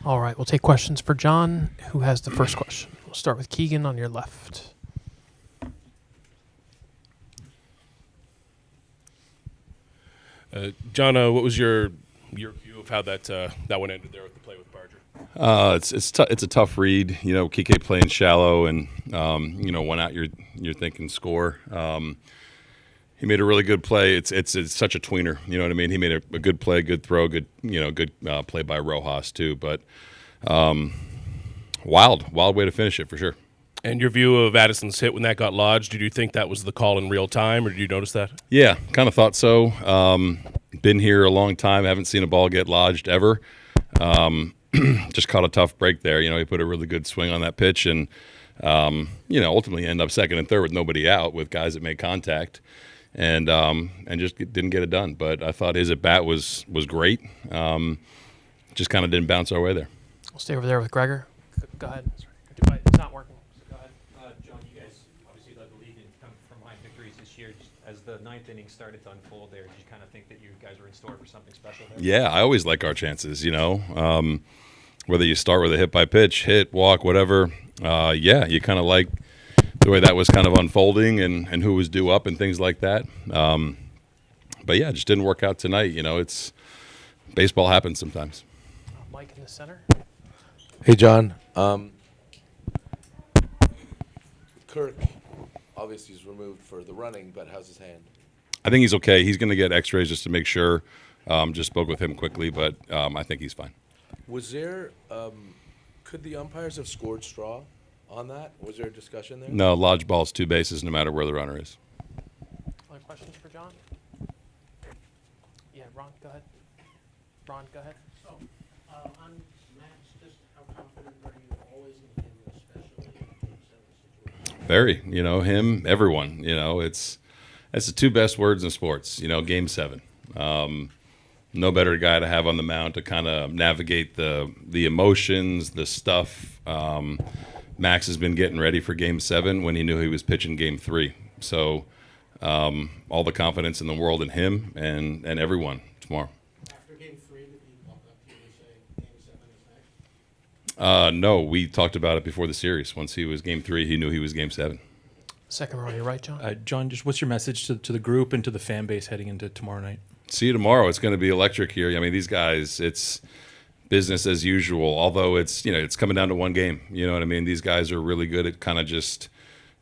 All right, we'll take questions for John. Who has the first question? We'll start with Keegan on your left. John, what was your view of how that one ended there with the play with Barger? It's a tough read. You know, Kike playing shallow and one out you're thinking score. He made a really good play. It's such a tweener. You know what I mean? He made a good play, good throw, good play by Rojas too. But wild way to finish it for sure. And your view of Addison's hit when that got lodged, did you think that was the call in real time, or did you notice that? Yeah, kind of thought so. Been here a long time. Haven't seen a ball get lodged ever. Just caught a tough break there. You know, he put a really good swing on that pitch and, ultimately end up second and third with nobody out, with guys that made contact and just didn't get it done. But I thought his at-bat was great. Just kind of didn't bounce our way there. We'll stay over there with Gregor. Go ahead. It's not working. Go ahead. John, you guys obviously led the league and come from high victories this year. Just as the ninth inning started to unfold there, did you kind of think that you guys were in store for something special there? Yeah, I always like our chances, whether you start with a hit by pitch, hit, walk, whatever. You kind of like the way that was kind of unfolding and who was due up and things like that. But yeah, it just didn't work out tonight. You know, it's baseball happens sometimes. Mike in the center. Hey, John. Kirk obviously is removed for the running, but how's his hand? I think he's okay. He's going to get x-rays just to make sure. Just spoke with him quickly, but I think he's fine. Was there, could the umpires have scored straw on that? Was there a discussion there? No, lodge ball's 2 bases no matter where the runner is. Other questions for John? Yeah, Ron, go ahead. So, on Max, just how confident are you always in him, especially in Game 7 situations? Very. Him, everyone. That's the 2 best words in sports, Game 7. No better guy to have on the mound to kind of navigate the emotions, the stuff. Max has been getting ready for Game 7 when he knew he was pitching Game 3. So all the confidence in the world in him and everyone tomorrow. After Game 3, did he walk up to you and say Game 7 is next? No, we talked about it before the series. Once he was Game 3, he knew he was Game 7. Second row on your right, John. John, just what's your message to the group and to the fan base heading into tomorrow night? See you tomorrow. It's going to be electric here. I mean, these guys, it's business as usual, although it's coming down to one game. You know what I mean? These guys are really good at kind of just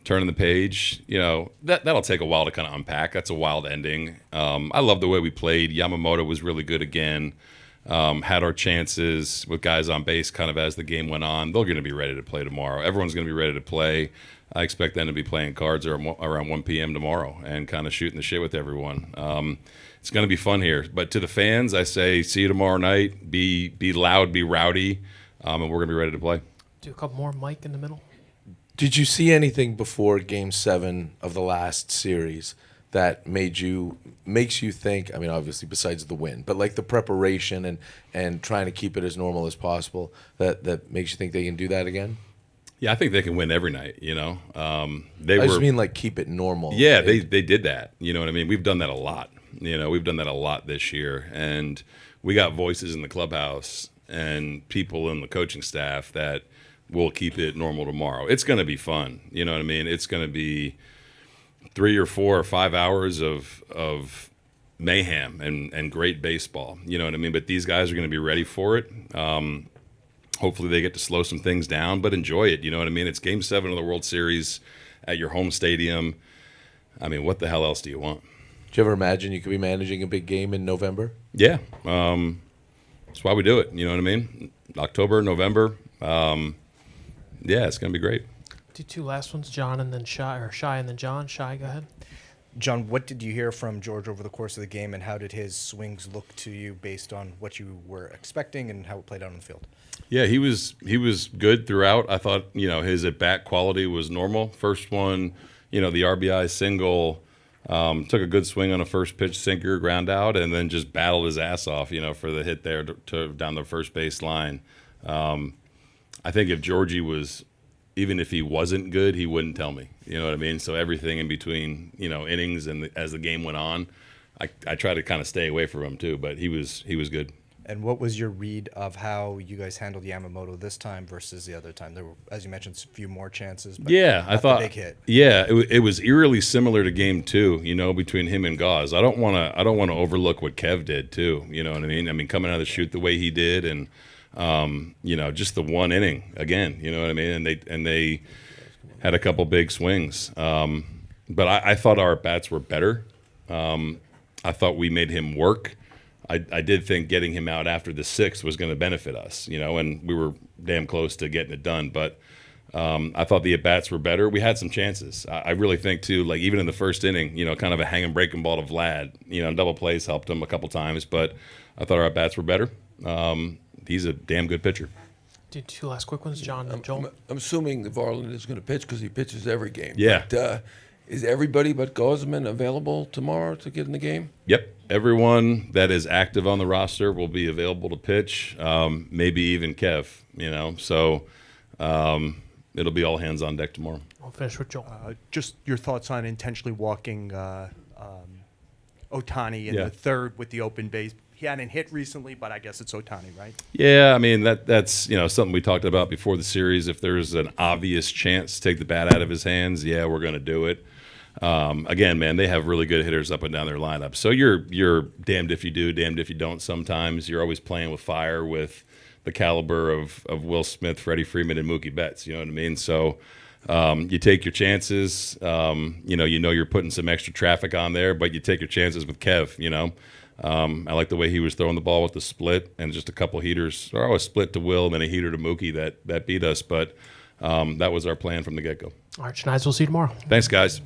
turning the page. That'll take a while to kind of unpack. That's a wild ending. I love the way we played. Yamamoto was really good again. Had our chances with guys on base kind of as the game went on. They're going to be ready to play tomorrow. Everyone's going to be ready to play. I expect them to be playing cards around 1 p.m. tomorrow and kind of shooting the shit with everyone. It's going to be fun here. But to the fans, I say, see you tomorrow night. Be loud, be rowdy, and we're going to be ready to play. Do a couple more. Mike in the middle. Did you see anything before Game 7 of the last series that makes you think, I mean, obviously besides the win, but like the preparation and trying to keep it as normal as possible, that makes you think they can do that again? Yeah, I think they can win every night, I just mean like keep it normal. Yeah, they did that. You know what I mean? We've done that a lot. We've done that a lot this year. And we got voices in the clubhouse and people in the coaching staff that will keep it normal tomorrow. It's going to be fun. You know what I mean? It's going to be 3 or 4 or 5 hours of mayhem and great baseball. You know what I mean? But these guys are going to be ready for it. Hopefully they get to slow some things down, but enjoy it. You know what I mean? It's Game 7 of the World Series at your home stadium. I mean, what the hell else do you want? Did you ever imagine you could be managing a big game in November? Yeah. That's why we do it. You know what I mean? October, November. Yeah, it's going to be great. Do 2 last ones, John and then Shy, or Shy and then John. Shy, go ahead. John, what did you hear from George over the course of the game, and how did his swings look to you based on what you were expecting and how it played out on the field? Yeah, he was good throughout. I thought, his at-bat quality was normal. First one, the RBI single, took a good swing on a first pitch sinker, ground out, and then just battled his ass off, for the hit there to down the first base line. I think if Georgie was, even if he wasn't good, he wouldn't tell me. You know what I mean? So everything in between, innings and as the game went on, I try to kind of stay away from him too. But he was good. And what was your read of how you guys handled Yamamoto this time versus the other time? There were, as you mentioned, a few more chances. But Yeah, I not thought the big hit. Yeah, it was eerily similar to game 2. You know, between him and Gauze. I don't want to overlook what Kev did too. You know what I mean? I mean, coming out of the shoot the way he did, and you know, just the one inning again. You know what I mean? And they had a couple big swings. But I thought our bats were better. I thought we made him work. I did think getting him out after the 6th was going to benefit us, you know, and we were damn close to getting it done. But I thought the at-bats were better. We had some chances. I really think, too, like even in the first inning, you know, kind of a hang and breaking ball to Vlad, you know, double plays helped him a couple times. But I thought our at-bats were better. He's a damn good pitcher. Do 2 last quick ones, John and Joel. I'm assuming that Varland is going to pitch because he pitches every game. Yeah. But, is everybody but Gauzeman available tomorrow to get in the game? Yep. Everyone that is active on the roster will be available to pitch, maybe even Kev, you know. So it'll be all hands on deck tomorrow. I'll finish with Joel. Just your thoughts on intentionally walking Ohtani in Yeah. the 3rd with the open base. He hadn't hit recently, but I guess it's Ohtani, right? Yeah, I mean, that's, you know, something we talked about before the series. If there's an obvious chance to take the bat out of his hands, yeah, we're going to do it. Again, man, they have really good hitters up and down their lineup. So you're damned if you do, damned if you don't sometimes. You're always playing with fire with the caliber of Will Smith, Freddie Freeman, and Mookie Betts. You know what I mean? So you take your chances. You know you're putting some extra traffic on there, but you take your chances with Kev, you know. I like the way he was throwing the ball with the split and just a couple heaters. Or always split to Will and then a heater to Mookie that beat us. But that was our plan from the get-go. All right, Schneider, we'll see you tomorrow. Thanks, guys.